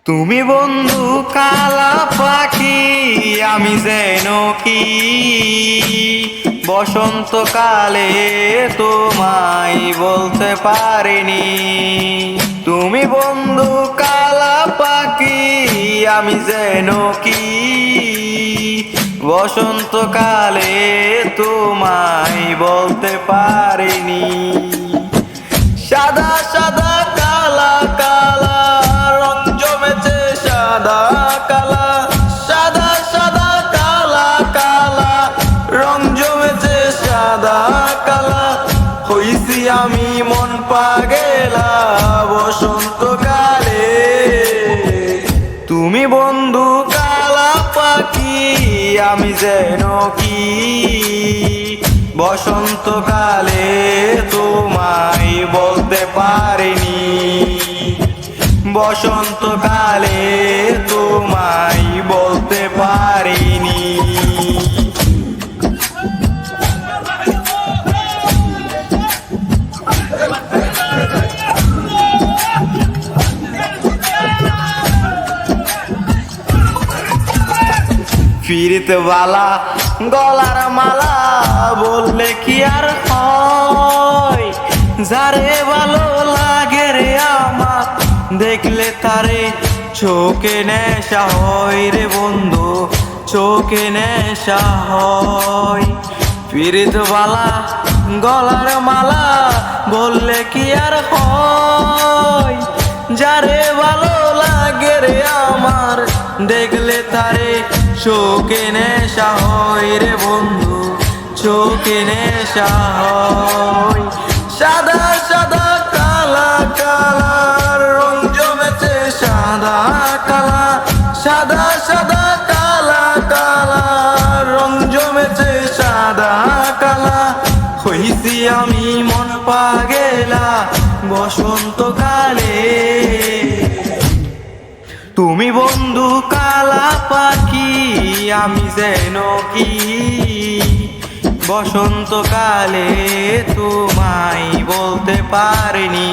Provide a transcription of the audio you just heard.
তুমি বন্ধু কালা পাখি, আমি যেন কি বসন্তকালে তোমায় বলতে পারিনি। তুমি বন্ধু কালা পাখি, আমি যেন কি বসন্তকালে তোমায় বলতে পারিনি। সাদা সাদা কালা কালা রং জমেছে, সাদা কালা সাদা সাদা কালা কালা রং জমেছে, সাদা কালা হইছি আমি মন পাগেলা বসন্তকালে। তুমি বন্ধু কালা পাখি, আমি যেন কি বসন্তকালে তোমায় বলতে পারিনি। বসন্তকালে তোমায় বলতে পারিনি। ফিরিতে বালা গলার মালা বললে কি আর হয়, যারে ভালো লাগে রে আমার দেখলে তারে চোখে নেশা হয় রে বন্ধু, চোখে নেশা হয়। ফিরিতে বালা গলার মালা বললে কি আর হয়, যারে ভালো লাগে রে আমার দেখলে তারে চোখে নেশা হয় রে বন্ধু, চোখে নেশা হয়। সাদা সাদা কালা কালা রং জমেছে, সাদা কালা সাদা সাদা কালা কালা রং জমেছে, সাদা কালা হইছি আমি মন পাগেলা বসন্তকালে। তুমি বন্ধু কালা পাখি, আমি যেন কি বসন্তকালে তোমায় বলতে পারিনি।